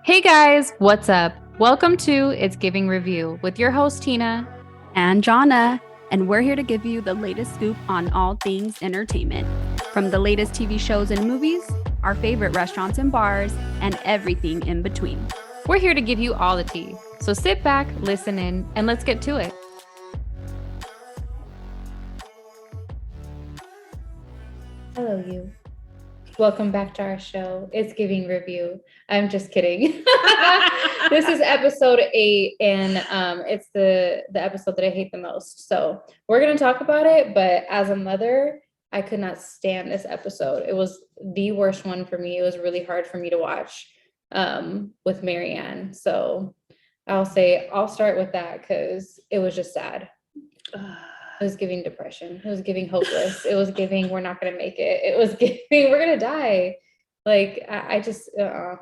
Hey guys, what's up? Welcome to It's Giving Review with your host Tina and Johna, and we're here to give you the latest scoop on all things entertainment. From the latest TV shows and movies, our favorite restaurants and bars, and everything in between. We're here to give you all the tea. So sit back, listen in, and let's get to it. Hello, you. Welcome back to our show. It's Giving Review. I'm just kidding. This is episode 8, and it's the episode that I hate the most. So we're gonna talk about it. But as a mother, I could not stand this episode. It was the worst one for me. It was really hard for me to watch with Marianne. So I'll start with that because it was just sad. It was giving depression. It was giving hopeless. It was giving we're not gonna make it. It was giving we're gonna die. Like I just it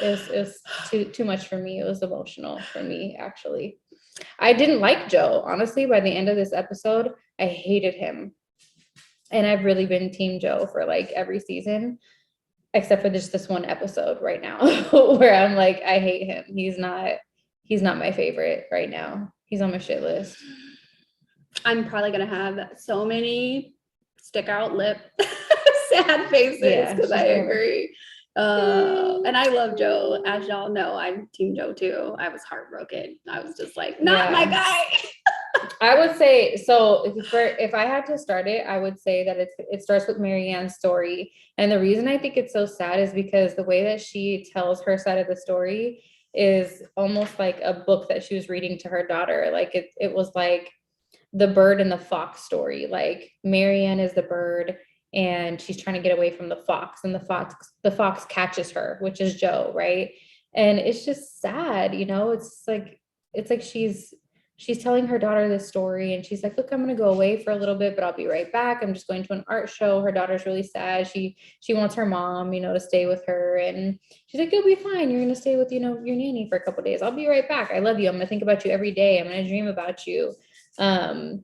was too much for me. It was emotional for me, actually. I didn't like Joe, honestly. By the end of this episode, I hated him. And I've really been Team Joe for like every season, except for just this one episode right now, where I'm like, I hate him. He's not my favorite right now. He's on my shit list. I'm probably gonna have so many stick out lip sad faces because I agree. And I love Joe. As y'all know, I'm Team Joe too. I was heartbroken. I was just like, not my guy. I would say so. If I had to start it, I would say that it starts with Marianne's story, and the reason I think it's so sad is because the way that she tells her side of the story is almost like a book that she was reading to her daughter. Like it was like the bird and the fox story. Like Marianne is the bird and she's trying to get away from the fox, and the fox catches her, which is Joe, right? And it's just sad, it's like she's telling her daughter this story, and she's like, look, I'm going to go away for a little bit, but I'll be right back. I'm just going to an art show. Her daughter's really sad. She wants her mom, to stay with her. And she's like, you'll be fine. You're going to stay with, your nanny for a couple of days. I'll be right back. I love you. I'm going to think about you every day. I'm going to dream about you. And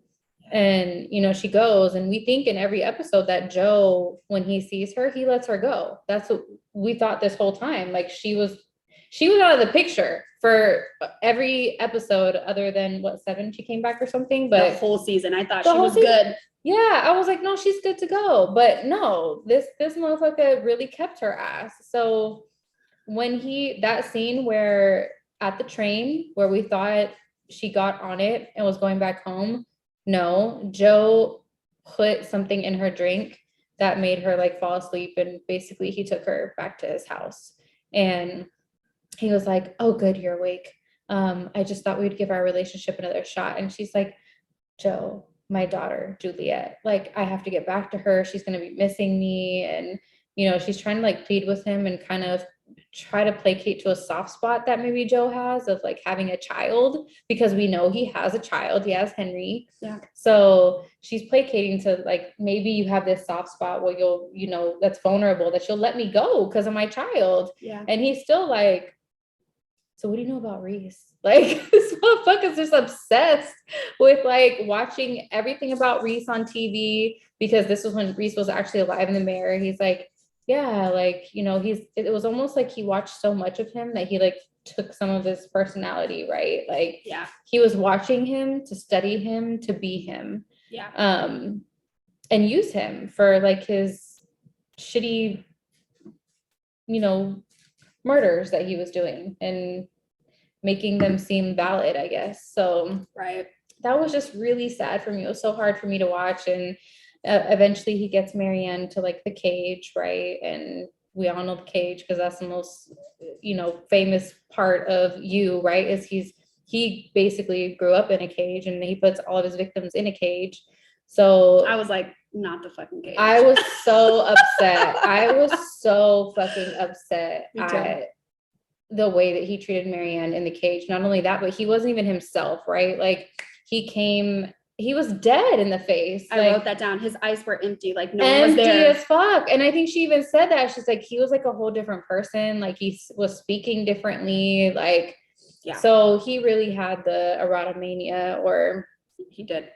she goes, and we think in every episode that Joe, when he sees her, he lets her go. That's what we thought this whole time. Like she was out of the picture for every episode other than 7 she came back or something. But the whole season I thought she was good. Yeah, I was like, no, she's good to go. But no, this motherfucker really kept her ass. So when that scene where at the train where we thought she got on it and was going back home, no, Joe put something in her drink that made her like fall asleep, and basically he took her back to his house, and he was like, oh good, you're awake. I just thought we'd give our relationship another shot. And she's like, Joe, my daughter Juliet, like I have to get back to her, she's going to be missing me. And she's trying to like plead with him and kind of try to placate to a soft spot that maybe Joe has of like having a child, because we know he has a child. He has Henry. Yeah. So she's placating to like, maybe you have this soft spot where you'll, that's vulnerable, that you'll let me go because of my child. Yeah. And he's still like, so what do you know about Reese? Like this motherfucker's just obsessed with like watching everything about Reese on TV, because this was when Reese was actually alive in the mirror. He's like, yeah, like, it was almost like he watched so much of him that he like took some of his personality, right? Like, yeah, he was watching him to study him, to be him. Yeah. And use him for like his shitty, murders that he was doing and making them seem valid, I guess. So right, that was just really sad for me. It was so hard for me to watch. And eventually he gets Marianne to like the cage, right? And we all know the cage because that's the most famous part of You, right? Is he basically grew up in a cage, and he puts all of his victims in a cage. So I was like, not the fucking cage. I was so upset. I was so fucking upset at the way that he treated Marianne in the cage. Not only that, but he wasn't even himself, right? Like he was dead in the face. I wrote that down. His eyes were empty, like no one was there. Empty as fuck. And I think she even said that. She's like, he was like a whole different person. Like he was speaking differently. Like, yeah. So he really had the erotomania, or he did.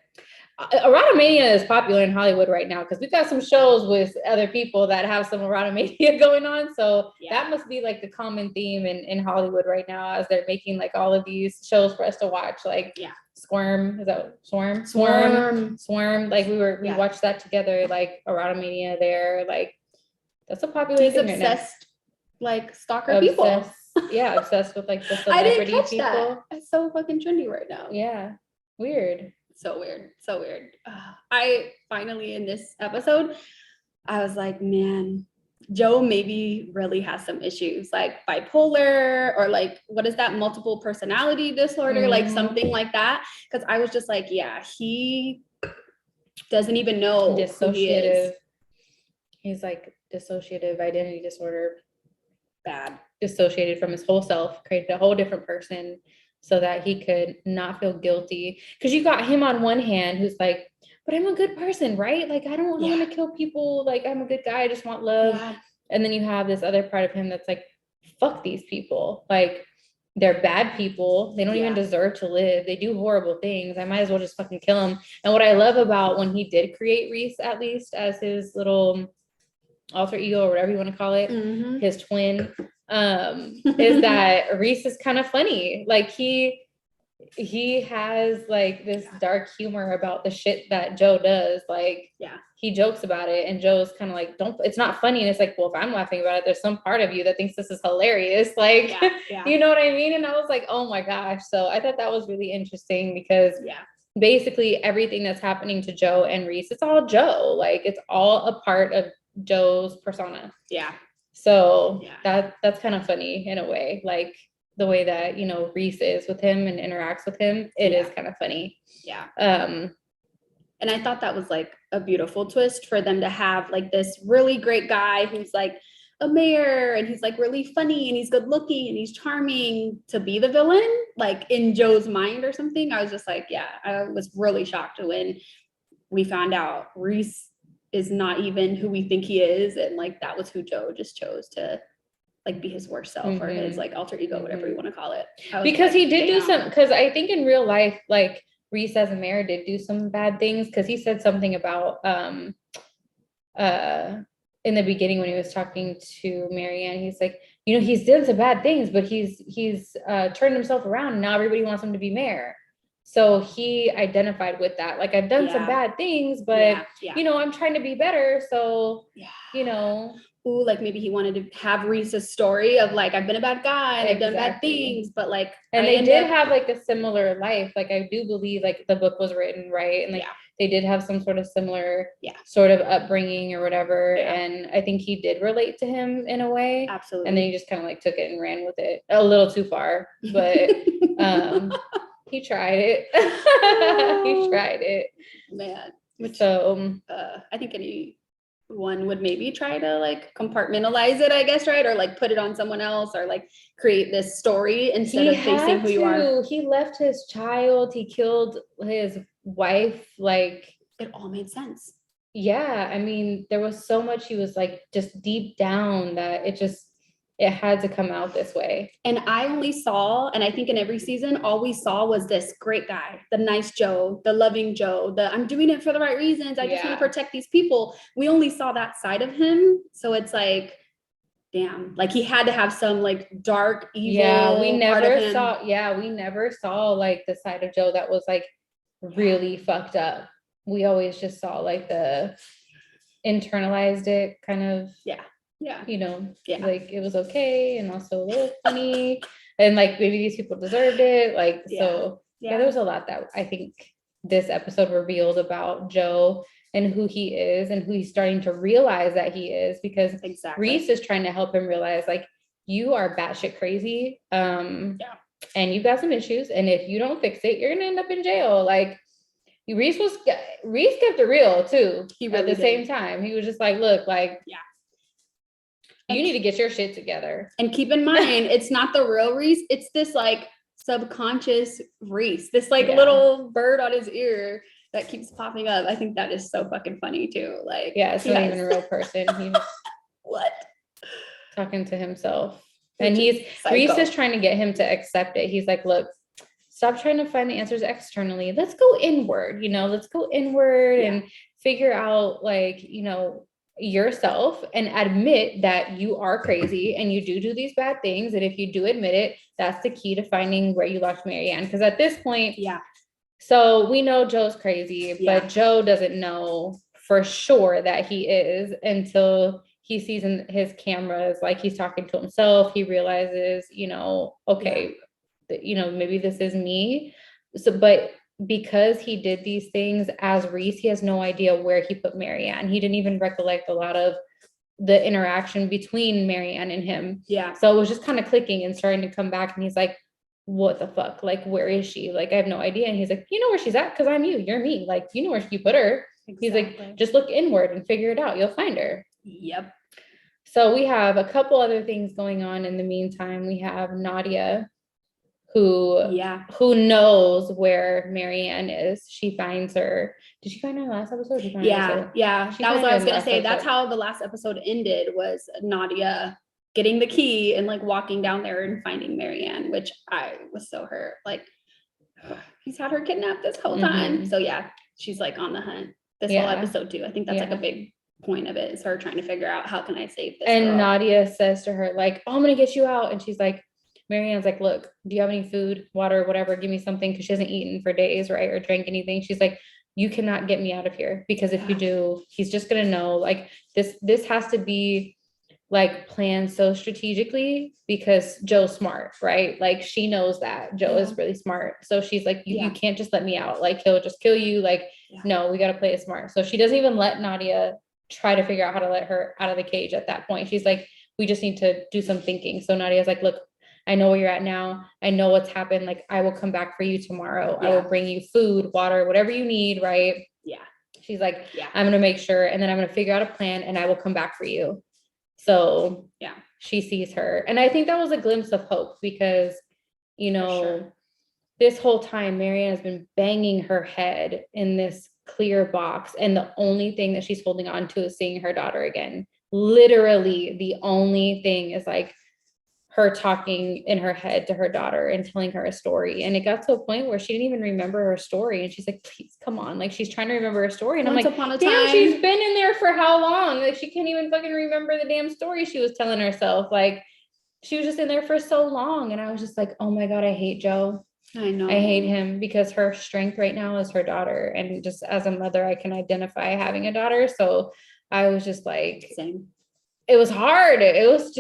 erotomania is popular in Hollywood right now because we've got some shows with other people that have some erotomania going on. So that must be like the common theme in Hollywood right now as they're making like all of these shows for us to watch. Like Squirm, is that Swarm? Like we watched that together, like erotomania there. Like that's a popular thing right now. Obsessed, like stalker people. Yeah, obsessed with like the celebrity people. That. It's so fucking trendy right now. Yeah, weird. So weird. I finally in this episode, I was like, man, Joe maybe really has some issues, like bipolar or like what is that, multiple personality disorder, like something like that. Because I was just like, yeah, he doesn't even know who he is. He's like dissociative identity disorder. Bad. Dissociated from his whole self, created a whole different person so that he could not feel guilty. Because you got him on one hand who's like, but I'm a good person, right? Like I don't want to kill people. Like I'm a good guy. I just want love. Yeah. And then you have this other part of him that's like, fuck these people. Like they're bad people. They don't even deserve to live. They do horrible things. I might as well just fucking kill them. And what I love about when he did create Reese, at least as his little alter ego or whatever you want to call it, his twin, is that Reese is kind of funny. Like he has like this dark humor about the shit that Joe does. Like he jokes about it and Joe's kind of like, it's not funny. And it's like, well, if I'm laughing about it, there's some part of you that thinks this is hilarious. Like, you know what I mean? And I was like, oh my gosh. So I thought that was really interesting because basically everything that's happening to Joe and Reese, it's all Joe. Like it's all a part of Joe's persona. So that's kind of funny in a way, like the way that, you know, Reese is with him and interacts with him. It is kind of funny. And I thought that was like a beautiful twist for them to have like this really great guy who's like a mayor and he's like really funny and he's good looking and he's charming to be the villain, like in Joe's mind or something. I was just like, I was really shocked when we found out Reese is not even who we think he is. And like, that was who Joe just chose to like be his worst self or his like alter ego, whatever you want to call it. Because like, he did do some, because I think in real life, like Reese as a mayor did do some bad things. Cause he said something about, in the beginning when he was talking to Marianne, he's like, you know, he's done some bad things, but he's turned himself around and now everybody wants him to be mayor. So he identified with that. Like I've done some bad things, but you know, I'm trying to be better. So, you know, like maybe he wanted to have Reese's story of like, I've been a bad guy and I've done bad things, but like, and they did have like a similar life. Like I do believe like the book was written right. And like they did have some sort of similar sort of upbringing or whatever. And I think he did relate to him in a way. Absolutely. And then he just kind of like took it and ran with it a little too far, but, he tried it. He tried it. Man. So I think anyone would maybe try to like compartmentalize it, I guess, right? Or like put it on someone else or like create this story instead of facing who you are. He left his child, he killed his wife, like it all made sense. Yeah. I mean, there was so much he was like just deep down that it had to come out this way. And I only saw, and I think in every season, all we saw was this great guy, the nice Joe, the loving Joe, I'm doing it for the right reasons. I just want to protect these people. We only saw that side of him. So it's like, damn, like he had to have some like dark, evil we never saw like the side of Joe that was like really fucked up. We always just saw like the internalized it kind of. You know, like it was okay and also a little funny and like maybe these people deserved it. Like, so there was a lot that I think this episode revealed about Joe and who he is and who he's starting to realize that he is, because Reese is trying to help him realize like, you are batshit crazy. And you've got some issues. And if you don't fix it, you're going to end up in jail. Like Reese kept it real too. At the same time, he was just like, look, like, you need to get your shit together. And keep in mind, it's not the real Reese. It's this like subconscious Reese, this like little bird on his ear that keeps popping up. I think that is so fucking funny too. Like, it's not even a real person. He's what? Talking to himself. And Reese is trying to get him to accept it. He's like, look, stop trying to find the answers externally. Let's go inward, let's go inward and figure out like, yourself and admit that you are crazy and you do these bad things. And if you do admit it, that's the key to finding where you lost Marianne. Because at this point, so we know Joe's crazy, but Joe doesn't know for sure that he is until he sees in his cameras, like he's talking to himself. He realizes, okay, maybe this is me. So, but because he did these things as Reese, he has no idea where he put Marianne. He didn't even recollect a lot of the interaction between Marianne and him. Yeah. So it was just kind of clicking and starting to come back. And he's like, what the fuck? Like, where is she? Like, I have no idea. And he's like, you know where she's at? Because I'm you. You're me. Like, you know where you put her. Exactly. He's like, just look inward and figure it out. You'll find her. Yep. So we have a couple other things going on in the meantime. We have Nadia, who knows where Marianne is. She finds her. Did you find her last episode? Yeah. That was what I was gonna say. That's how the last episode ended, was Nadia getting the key and like walking down there and finding Marianne, which I was so hurt. Like, he's had her kidnapped this whole time. So yeah, she's like on the hunt this whole episode too. I think that's like a big point of it, is her trying to figure out, how can I save this girl? Nadia says to her, like, oh, I'm gonna get you out. And she's like, Marianne's like, look, do you have any food, water, whatever? Give me something, because she hasn't eaten for days, right? Or drank anything. She's like, you cannot get me out of here, because if you do, he's just gonna know. Like, this has to be like planned so strategically, because Joe's smart, right? Like, she knows that Joe is really smart. So she's like, you can't just let me out. Like, he'll just kill you. Like, no, we got to play it smart. So she doesn't even let Nadia try to figure out how to let her out of the cage at that point. She's like, we just need to do some thinking. So Nadia's like, look, I know where you're at now. I know what's happened. Like, I will come back for you tomorrow. I will bring you food, water, whatever you need. Right. Yeah. She's like, I'm going to make sure. And then I'm going to figure out a plan, and I will come back for you. So she sees her. And I think that was a glimpse of hope, because, this whole time Marianne has been banging her head in this clear box. And the only thing that she's holding on to is seeing her daughter again. Literally the only thing is like her talking in her head to her daughter and telling her a story. And it got to a point where she didn't even remember her story. And she's like, please, come on. Like, she's trying to remember her story. And I'm like, damn, she's been in there for how long? Like, she can't even fucking remember the damn story she was telling herself. Like, she was just in there for so long. And I was just like, oh my God, I hate Joe. I know. I hate him, because her strength right now is her daughter. And just as a mother, I can identify having a daughter. So I was just like, same. It was hard. It was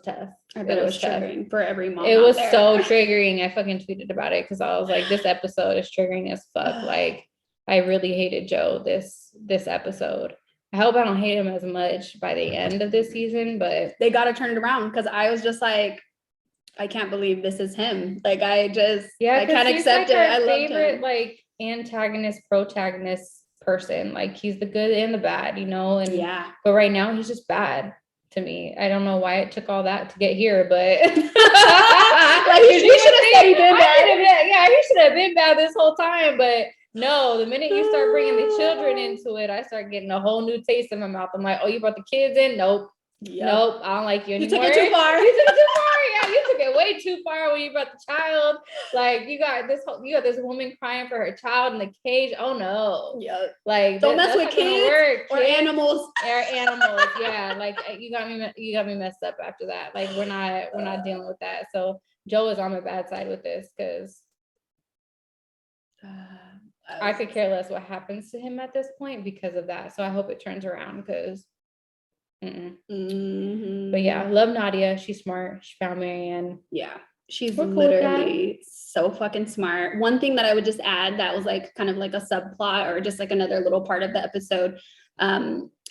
tough. I bet it was triggering for every mom. It was so triggering. I fucking tweeted about it, because I was like, this episode is triggering as fuck. Like, I really hated Joe this episode. I hope I don't hate him as much by the end of this season, but they got to turn it around, because I was just like, I can't believe this is him. Like, I can't accept it. I loved him. Like, antagonist, protagonist person. Like, he's the good and the bad, and but right now he's just bad to me. I don't know why it took all that to get here, but like, he should have stayed bad. He should have been bad this whole time. But no, the minute you start bringing the children into it, I start getting a whole new taste in my mouth. I'm like, oh, you brought the kids in? Nope. Nope, I don't like you anymore. You took it too far. You took it way too far when you brought the child. Like, you got this woman crying for her child in the cage. Oh no. Yeah. Like, don't mess with kids or animals. Or animals. Yeah. Like, you got me messed up after that. Like, we're not dealing with that. So Joe is on my bad side with this, because I could care less what happens to him at this point because of that. So I hope it turns around, because but yeah, I love Nadia. She's smart. She found Marianne. Yeah, she's literally so fucking smart. One thing that I would just add that was like kind of like a subplot, or just like another little part of the episode,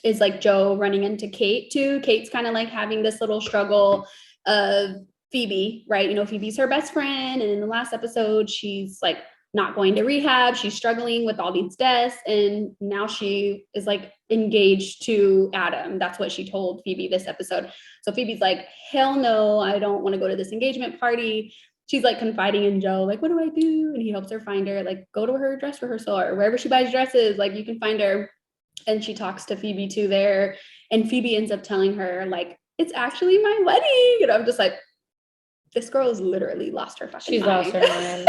is like Joe running into Kate too. Kate's kind of like having this little struggle of Phoebe, right? Phoebe's her best friend, and in the last episode, she's like not going to rehab. She's struggling with all these deaths, and now she is like engaged to Adam. That's what she told Phoebe this episode. So Phoebe's like, hell no, I don't want to go to this engagement party. She's like confiding in Joe, like, what do I do? And he helps her find her, like, go to her dress rehearsal or wherever she buys dresses, like, you can find her. And she talks to Phoebe too there, and Phoebe ends up telling her, like, it's actually my wedding. And I'm just like, This girl has literally lost her fucking She's mind. lost her mind.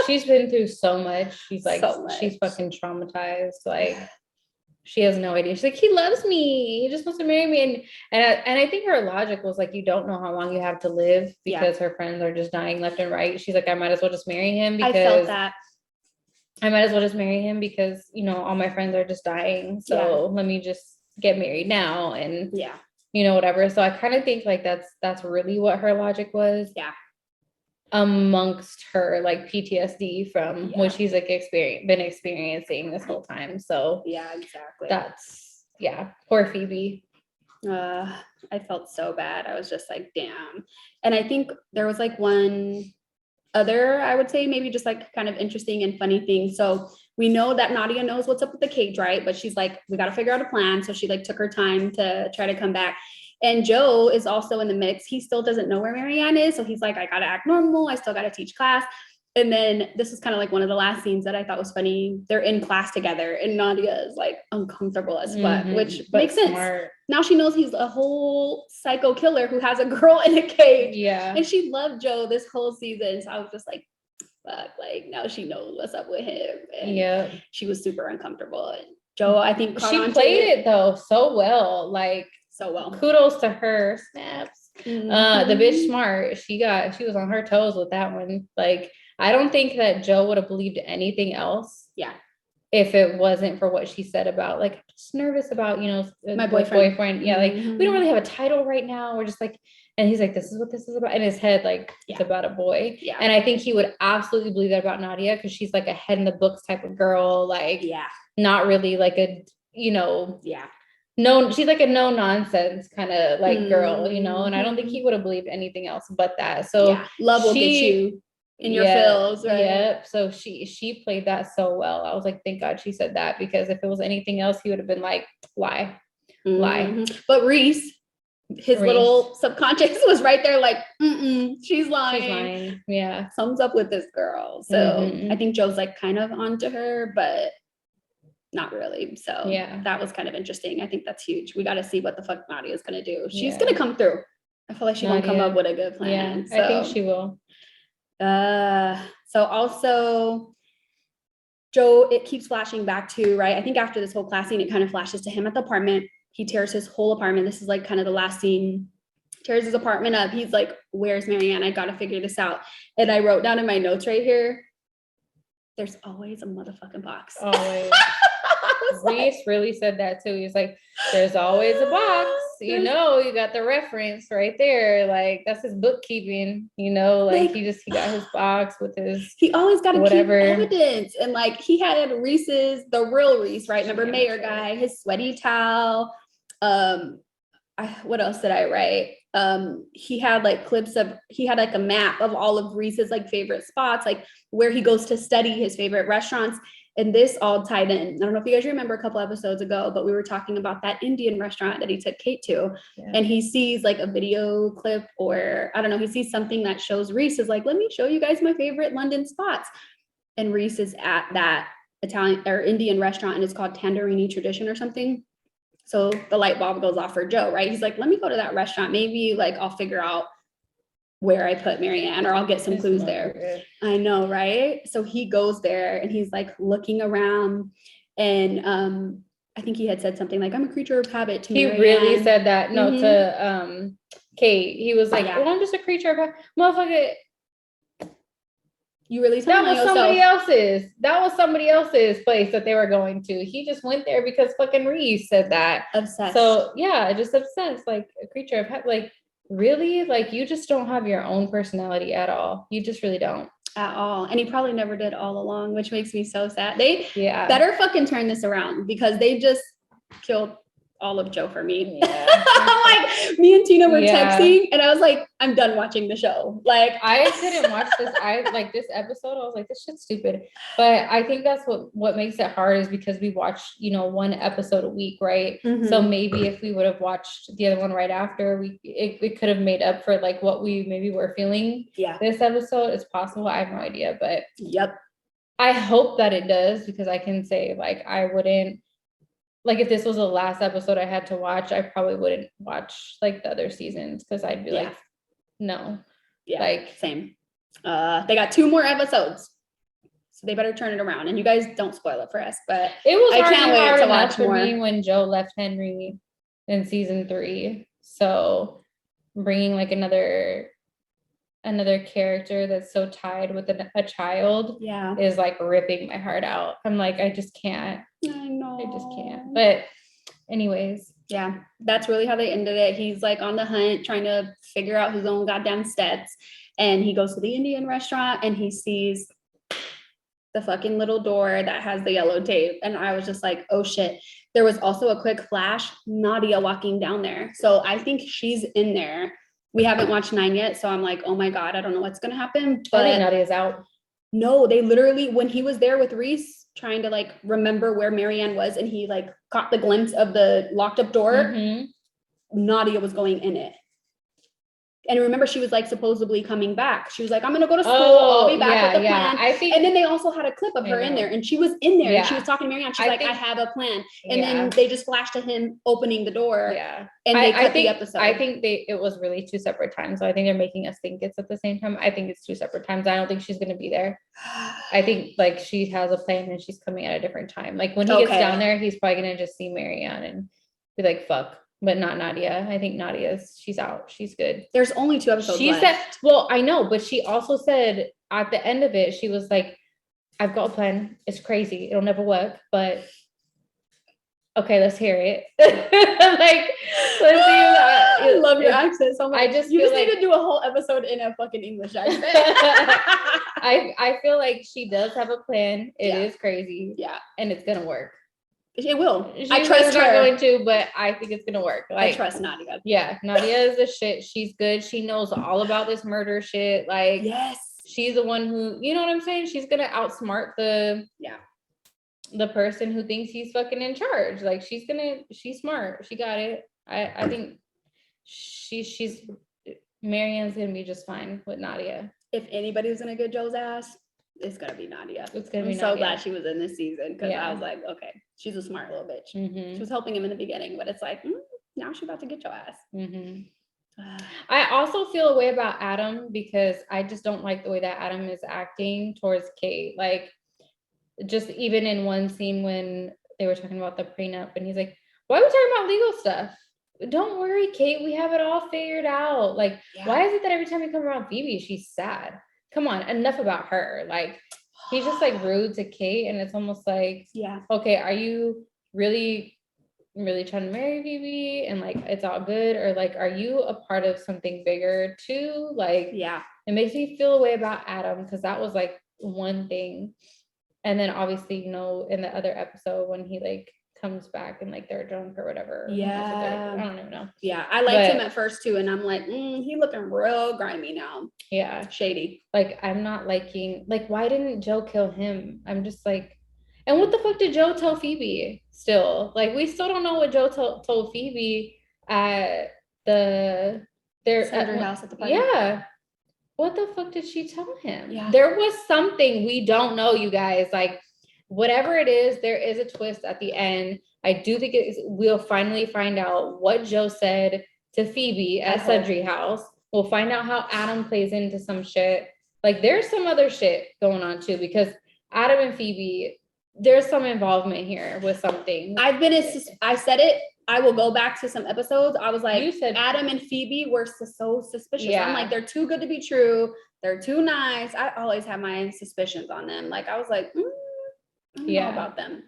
She's been through so much. She's like, So much. she's fucking traumatized. Like, she has no idea. She's like, he loves me. He just wants to marry me. And I think her logic was like, you don't know how long you have to live because her friends are just dying left and right. She's like, I might as well just marry him because I felt that. I might as well just marry him because, you know, all my friends are just dying. So let me just get married now and you know, whatever. So I kind of think like that's really what her logic was. Yeah. Amongst her like PTSD from what she's like been experiencing this whole time. So yeah, exactly. That's poor Phoebe. I felt so bad. I was just like, damn. And I think there was like one other, I would say maybe just like kind of interesting and funny thing. So we know that Nadia knows what's up with the cage, right? But she's like, we got to figure out a plan. So she like took her time to try to come back. And Joe is also in the mix. He still doesn't know where Marianne is. So he's like, I got to act normal. I still got to teach class. And then this is kind of like one of the last scenes that I thought was funny. They're in class together and Nadia is like uncomfortable as fuck, which makes sense. Now she knows he's a whole psycho killer who has a girl in a cage. Yeah. And she loved Joe this whole season. So I was just like, fuck, like now she knows what's up with him. And she was super uncomfortable. And Joe, I think she played it though so well. Like so well. Kudos to her. Snaps. The bitch smart. She was on her toes with that one. Like, I don't think that Joe would have believed anything else. Yeah. If it wasn't for what she said about like, I'm just nervous about, you know, my boyfriend. Yeah. Like, we don't really have a title right now. We're just like, and he's like, this is what this is about. In his head, like, it's about a boy. Yeah. And I think he would absolutely believe that about Nadia because she's like a head in the books type of girl. Like, not really like a, you know, no, she's like a no nonsense kind of like girl, you know, and I don't think he would have believed anything else but that. So love will get you in your feels, right? Yep. So she played that so well. I was like, thank God she said that because if it was anything else, he would have been like, lie. But Reese, his little subconscious was right there, like, she's lying. Yeah. Sums up with this girl. So I think Joe's like kind of onto her, but not really. So that was kind of interesting. I think that's huge. We got to see what the fuck Nadia is going to do. She's going to come through. I feel like she's going to come up with a good plan. Yeah, I think she will. So also Joe, it keeps flashing back to, right? I think after this whole class scene, it kind of flashes to him at the apartment. He tears his whole apartment. This is like kind of the last scene. Tears his apartment up. He's like, where's Marianne? I got to figure this out. And I wrote down in my notes right here, there's always a motherfucking box. Always. Reese really said that too. He's like, there's always a box, you know, you got the reference right there. Like, that's his bookkeeping, you know, like he got his box with his, he always got to keep evidence. And like, he had Reese's, the real Reese, right? Remember Mayor guy, his sweaty towel. What else did I write? He had like he had like a map of all of Reese's like favorite spots, like where he goes to study his favorite restaurants. And this all tied in. I don't know if you guys remember a couple episodes ago, but we were talking about that Indian restaurant that he took Kate to. And he sees like a video clip, or I don't know, he sees something that shows Reese is like, let me show you guys my favorite London spots. And Reese is at that Italian or Indian restaurant, and it's called Tandoori Tradition or something. So the light bulb goes off for Joe, right? He's like, let me go to that restaurant. Maybe like I'll figure out where I put Marianne, or I'll get some clues there. I know, right? So he goes there and he's like looking around, and I think he had said something like, I'm a creature of habit to Marianne. He really said that. No, to Kate. He was like, well, I'm just a creature of habit. Motherfucker. You really that was somebody else's. That was somebody else's place that they were going to. He just went there because fucking Reese said that. Obsessed. So yeah, just obsessed, like a creature of habit. Like, really? Like, you just don't have your own personality at all. You just really don't. At all. And he probably never did all along, which makes me so sad. They better fucking turn this around, because they just killed all of Joe for me. Like, me and Tina were texting, and I was like, I'm done watching the show. Like, I didn't watch this. I like this episode. I was like, this shit's stupid. But I think that's what makes it hard, is because we watched, you know, one episode a week, right? So maybe if we would have watched the other one right after, it could have made up for like what we maybe were feeling. This episode is possible. I have no idea, but I hope that it does, because I can say like I wouldn't. Like, if this was the last episode I had to watch, I probably wouldn't watch like the other seasons, because I'd be like, no. Yeah, like same. They got 2 more episodes, so they better turn it around. And you guys don't spoil it for us, but it was I can't wait to watch for more. me when Joe left Henry in season 3. So bringing like another character that's so tied with a child is like ripping my heart out. I'm like, I just can't. I know. I just can't. But anyways. Yeah, that's really how they ended it. He's like on the hunt trying to figure out his own goddamn stats. And he goes to the Indian restaurant and he sees the fucking little door that has the yellow tape. And I was just like, oh shit. There was also a quick flash, Nadia walking down there. So I think she's in there. We haven't watched 9 yet. So I'm like, oh my God, I don't know what's going to happen. But I think Nadia's out. No, they literally, when he was there with Reese trying to like remember where Marianne was and he like caught the glimpse of the locked up door, Nadia was going in it. And remember, she was like supposedly coming back. She was like, I'm going to go to school. I'll be back with the plan. And then they also had a clip of her in there and she was in there and she was talking to Marianne. She's like, I have a plan. And then they just flashed to him opening the door. Yeah. And they cut the episode. I think it was really 2 separate times. So I think they're making us think it's at the same time. I think it's 2 separate times. I don't think she's going to be there. I think like she has a plan and she's coming at a different time. Like when he gets down there, he's probably going to just see Marianne and be like, fuck. But not Nadia. I think she's out. She's good. There's only 2 episodes left. Said, well, I know, but she also said at the end of it, she was like, I've got a plan. It's crazy. It'll never work, but okay, let's hear it. Like, let's see. I love your accent so much. I just need to do a whole episode in a fucking English accent. I feel like she does have a plan. It is crazy. Yeah. And it's gonna work. It will. I trust her. Not going to, but I think it's gonna work. Like, I trust Nadia. Yeah, Nadia is a shit. She's good. She knows all about this murder shit. Like, yes, she's the one who, you know what I'm saying? She's gonna outsmart the person who thinks he's fucking in charge. Like, she's smart. She got it. I think she's Marianne's gonna be just fine with Nadia. If anybody's gonna get Joe's ass, it's gonna be Nadia. It's gonna be Nadia. So glad she was in this season because I was like, okay, she's a smart little bitch. She was helping him in the beginning, but it's like, now she's about to get your ass. I also feel a way about Adam because I just don't like the way that Adam is acting towards Kate. Like, just even in one scene when they were talking about the prenup and he's like, why are we talking about legal stuff? Don't worry, Kate, we have it all figured out. Like, why is it that every time we come around Phoebe, she's sad? Come on, enough about her. Like, he's just like rude to Kate and it's almost like, okay, are you really trying to marry Phoebe and like it's all good, or like are you a part of something bigger too? Like, it makes me feel a way about Adam because that was like one thing. And then obviously, you know, in the other episode when he like comes back and like they're drunk or whatever. I don't even know. I liked him at first too, and I'm like, he looking real grimy now. Shady. Like, I'm not liking, like, why didn't Joe kill him? I'm just like, and what the fuck did Joe tell Phoebe still? Like, we still don't know what Joe told Phoebe at their house at the party. What the fuck did she tell him? There was something we don't know, you guys. Like, whatever it is, there is a twist at the end. I do think we'll finally find out what Joe said to Phoebe at Sundry House. We'll find out how Adam plays into some shit. Like, there's some other shit going on too, because Adam and Phoebe, there's some involvement here with something. I said it. I will go back to some episodes. I was like, you said Adam and Phoebe were so suspicious. I'm like, they're too good to be true. They're too nice. I always have my suspicions on them. Like, I was like, I don't know about them.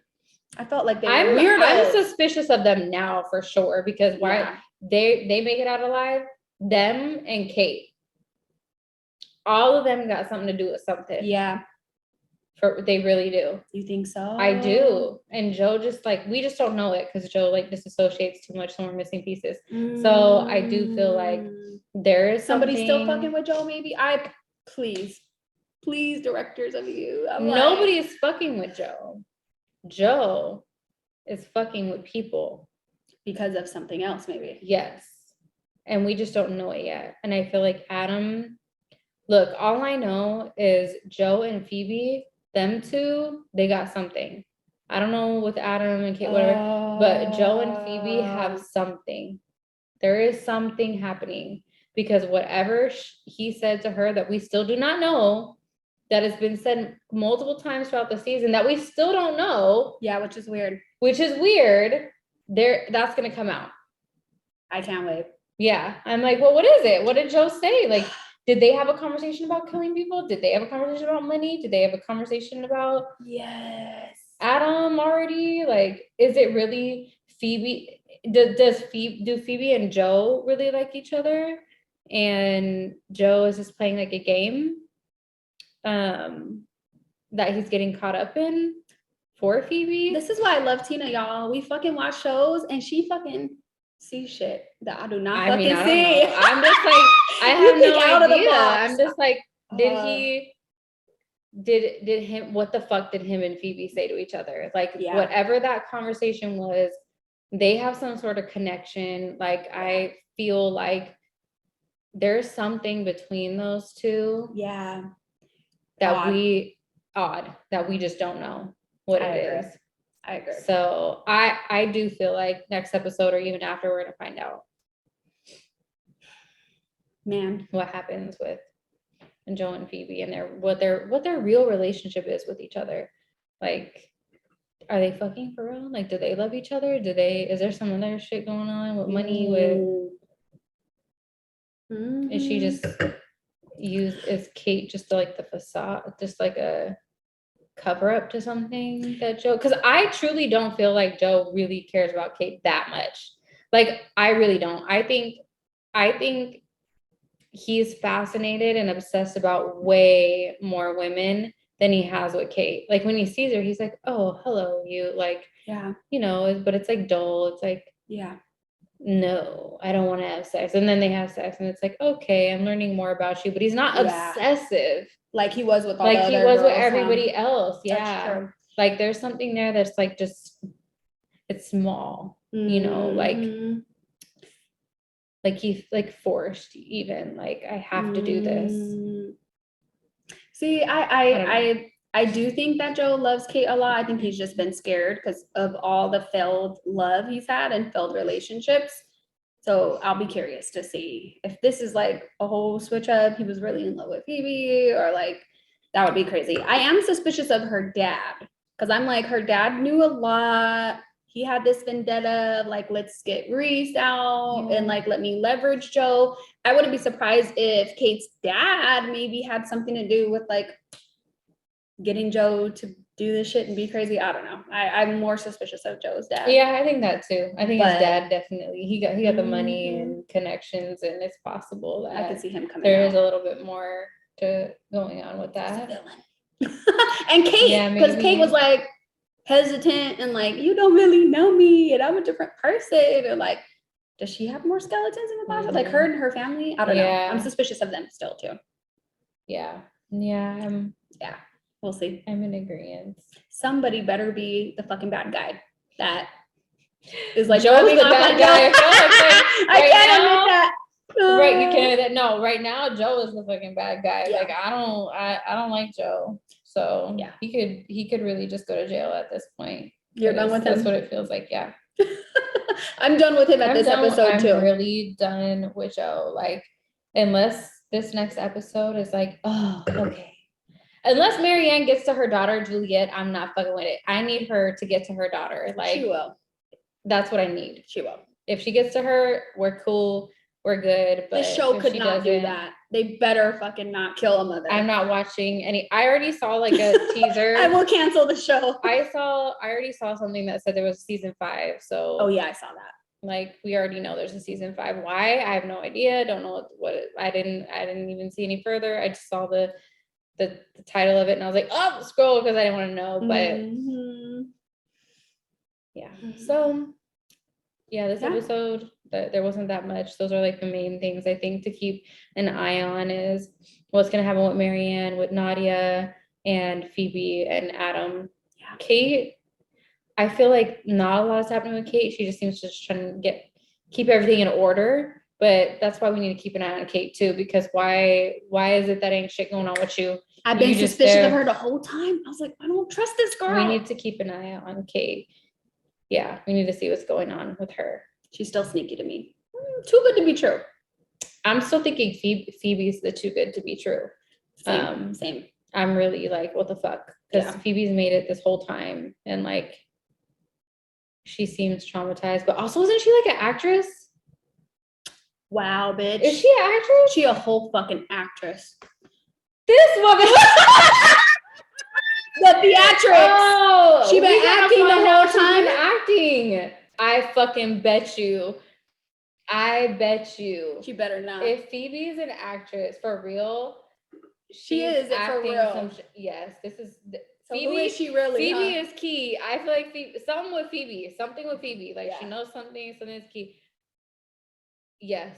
I felt like they were weirdos. I'm suspicious of them now for sure, because why they make it out alive. Them and Kate, all of them got something to do with something. They really do. You think so? I do. And Joe just like, we just don't know it because Joe like disassociates too much, so we're missing pieces. So I do feel like there is somebody still fucking with Joe. Maybe please directors of you. Nobody is fucking with Joe. Joe is fucking with people because of something else, maybe. Yes. And we just don't know it yet. And I feel like Adam, look, all I know is Joe and Phoebe, them two, they got something. I don't know with Adam and Kate, whatever, but Joe and Phoebe have something. There is something happening. because whatever he said to her that we still do not know, that has been said multiple times throughout the season that we still don't know. Yeah, which is weird. That's going to come out. I can't wait. Yeah. I'm like, well, what is it? What did Joe say? Like, did they have a conversation about killing people? Did they have a conversation about money? Did they have a conversation about Adam already? Like, is it really Phoebe? Do Phoebe and Joe really like each other? And Joe is just playing like a game that he's getting caught up in for Phoebe. This is why I love Tina, y'all. We fucking watch shows and she fucking sees shit that I do not see. I'm just like, I have no idea. I'm just like, what the fuck did him and Phoebe say to each other? Like, whatever that conversation was, they have some sort of connection. Like, I feel like there's something between those two. Yeah. That we just don't know what it is. I agree. So I do feel like next episode or even after, we're gonna find out, man, what happens with Joe and Phoebe and what their real relationship is with each other. Like, are they fucking for real? Like, do they love each other? Is there some other shit going on with money? Is she just is Kate just like the facade, just like a cover up to something that Joe? Because I truly don't feel like Joe really cares about Kate that much. Like, I really don't. I think he's fascinated and obsessed about way more women than he has with Kate. Like, when he sees her, he's like, oh, hello, you. Like, but it's like dull. It's like, no, I don't want to have sex. And then they have sex and it's like, okay, I'm learning more about you, but he's not obsessive like he was with with everybody else. That's true. Like, there's something there that's like, just, it's small, like he's like forced, even like, I have to do this. See, I do think that Joe loves Kate a lot. I think he's just been scared because of all the failed love he's had and failed relationships. So I'll be curious to see if this is like a whole switch up. He was really in love with Phoebe, or like, that would be crazy. I am suspicious of her dad because I'm like, her dad knew a lot. He had this vendetta of like, let's get Reese out and like, let me leverage Joe. I wouldn't be surprised if Kate's dad maybe had something to do with like getting Joe to do this shit and be crazy. I don't know. I'm more suspicious of Joe's dad. Yeah, I think that too. I think his dad definitely, he got the money and connections, and it's possible that I could see him coming there is a little bit more to going on with that. And Kate, because Kate was like hesitant and like, you don't really know me and I'm a different person, and like, does she have more skeletons in the closet? Like her and her family? I don't know. I'm suspicious of them still too. Yeah. We'll see. I'm in agreement. Somebody better be the fucking bad guy. That is like, Joe's the bad guy. I can't admit that. Right, you can't admit that. No, right now Joe is the fucking bad guy. Like, I don't like Joe. So he could really just go to jail at this point. You're done with him. That's what it feels like. Yeah. I'm done with him at this episode too. I'm really done with Joe. Like, unless this next episode is like, oh, okay. Unless Marianne gets to her daughter, Juliet, I'm not fucking with it. I need her to get to her daughter. Like, she will. That's what I need. She will. If she gets to her, we're cool. We're good. But the show could not do that. They better fucking not kill a mother. I'm not watching any. I already saw like a teaser. I will cancel the show. I already saw something that said there was season 5. So. Oh yeah, I saw that. Like, we already know there's a season 5. Why? I have no idea. Don't know I didn't even see any further. I just saw the title of it and I was like, oh, scroll, because I didn't want to know. But so this episode, there wasn't that much. Those are like the main things I think to keep an eye on, is what's gonna happen with Marianne, with Nadia and Phoebe and Adam. Kate, I feel like not a lot is happening with Kate. She just seems to just trying to keep everything in order. But that's why we need to keep an eye on Kate too, because why is it that ain't shit going on with you? I've been suspicious of her the whole time. I was like, I don't trust this girl. We need to keep an eye on Kate. Yeah, we need to see what's going on with her. She's still sneaky to me. Too good to be true. I'm still thinking Phoebe's the too good to be true. Same. I'm really like, what the fuck? Because Phoebe's made it this whole time, and like, she seems traumatized. But also, isn't she like an actress? Wow, bitch. Is she an actress? She a whole fucking actress. This woman. The theatrics. Oh, she been acting the whole time. Acting. I fucking bet you. She better not. If Phoebe is an actress for real, she is for real. Yes, this is. So Phoebe, who is she really? Phoebe is key. I feel like something with Phoebe. Like she knows something is key. Yes.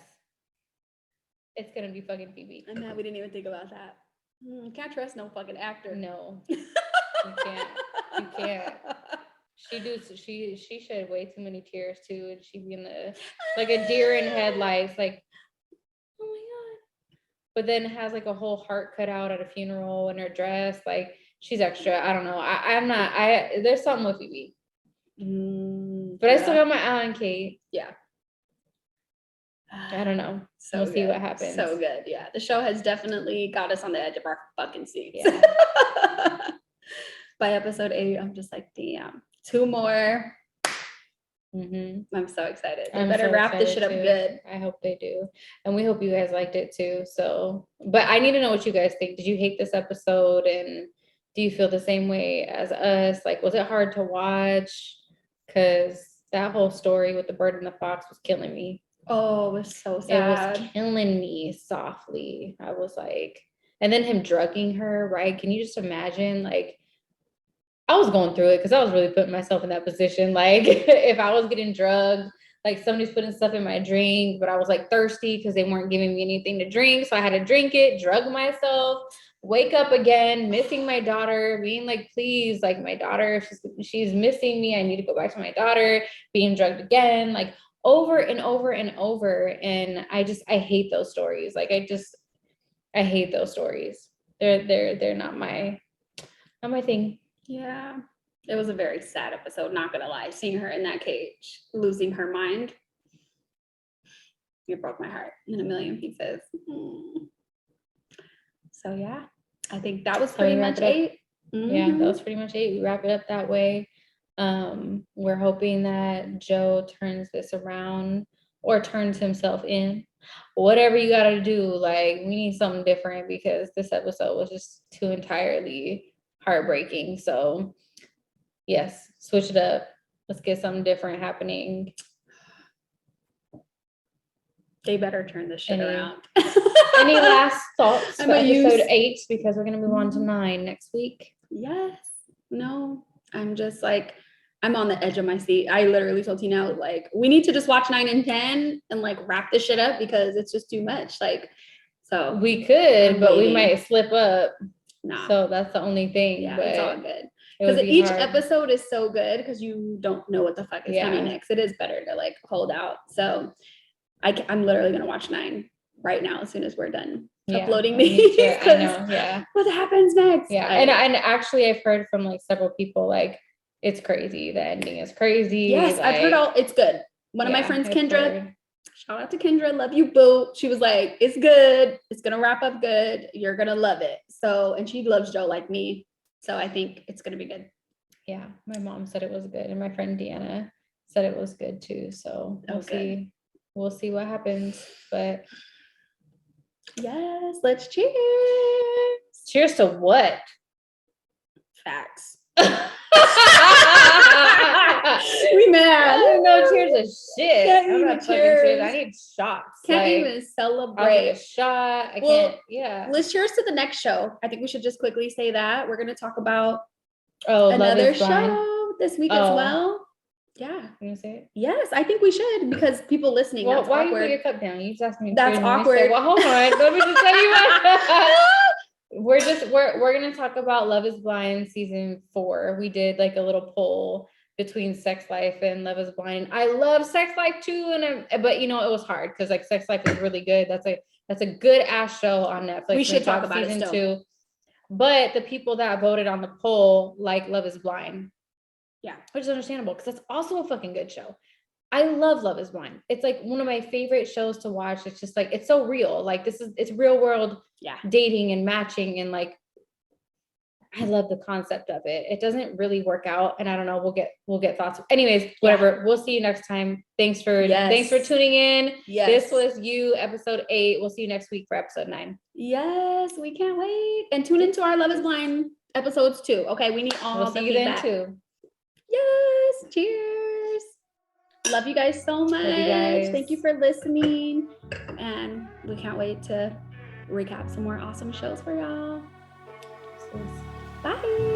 It's gonna be fucking Phoebe. I'm mad we didn't even think about that. Can't trust no fucking actor. No. You can't. She shed way too many tears too, and she'd be in the like a deer in headlights, like, oh my god. But then has like a whole heart cut out at a funeral in her dress. Like, she's extra. I don't know. I'm not. There's something with Phoebe. But I still got my eye on Kate. Yeah. I don't know. So we'll see what happens. So good. Yeah. The show has definitely got us on the edge of our fucking seats. Yeah. By episode 8, I'm just like, damn. 2 more. I'm so excited. They better wrap this shit up good. I hope they do. And we hope you guys liked it too. So, but I need to know what you guys think. Did you hate this episode? And do you feel the same way as us? Like, was it hard to watch? Because that whole story with the bird and the fox was killing me. Oh, it was so sad. It was killing me softly. I was like, and then him drugging her, right? Can you just imagine? Like, I was going through it because I was really putting myself in that position. Like, if I was getting drugged, like somebody's putting stuff in my drink, but I was like thirsty because they weren't giving me anything to drink. So I had to drink it, drug myself, wake up again, missing my daughter, being like, please, like my daughter, she's missing me. I need to go back to my daughter, being drugged again, like over and over and over. And I hate those stories. Like, I hate those stories. They're not my thing. Yeah, it was a very sad episode, not gonna lie. Seeing her in that cage, losing her mind, it broke my heart in a million pieces. So yeah, I think that was pretty much 8. Yeah, that was pretty much 8. We wrap it up that way. We're hoping that Joe turns this around or turns himself in. Whatever you gotta do, like, we need something different because this episode was just too entirely heartbreaking. So yes, switch it up. Let's get something different happening. They better turn this shit around. Any last thoughts for episode 8? Because we're gonna move on to 9 next week. Yes. No, I'm just like, I'm on the edge of my seat. I literally told Tina, like, we need to just watch 9 and 10 and like wrap this shit up because it's just too much. Like, so we could, but we might slip up. Nah. So that's the only thing. Yeah, but it's all good. Because each episode is so good because you don't know what the fuck is coming next. It is better to like hold out. So I'm literally gonna watch 9 right now as soon as we're done uploading these. I know. Yeah. What happens next? Yeah. And actually I've heard from like several people, like, it's crazy. The ending is crazy. Yes, like, I've heard it's good. One of my friends, Kendra. Shout out to Kendra. Love you, boo. She was like, it's good. It's going to wrap up good. You're going to love it. So, and she loves Joe like me. So I think it's going to be good. Yeah. My mom said it was good. And my friend Deanna said it was good too. So we'll see. We'll see what happens. But yes, let's cheers. Cheers to what? Facts. We mad. No cheers to shit. I'm not cheers. I need shots. Can't even celebrate. I'll get a shot. I can't. Yeah. Let's cheers to the next show. I think we should just quickly say that we're going to talk about another show this week as well. Yeah. Can you say it? Yes, I think we should because people listening. Well, that's why awkward. You put your cup down? You just asked me. That's awkward. Well, hold on. Let me just tell you what. We're gonna talk about Love Is Blind season 4. We did like a little poll between Sex Life and Love Is Blind. I love Sex Life too, but you know it was hard because like Sex Life is really good. That's a good ass show on Netflix. We should talk about season 2. But the people that voted on the poll like Love Is Blind. Yeah, which is understandable because that's also a fucking good show. I love Love is Blind. It's like one of my favorite shows to watch. It's just like, it's so real. Like it's real world dating and matching. And like, I love the concept of it. It doesn't really work out. And I don't know, we'll get thoughts. Anyways, whatever. We'll see you next time. Thanks for tuning in. This was You, episode 8. We'll see you next week for episode 9. Yes, we can't wait. And tune into our Love is Blind episodes too. Okay, we need all the feedback. We'll see you then too. Yes, cheers. Love you guys so much. Thank you for listening. And we can't wait to recap some more awesome shows for y'all. Bye.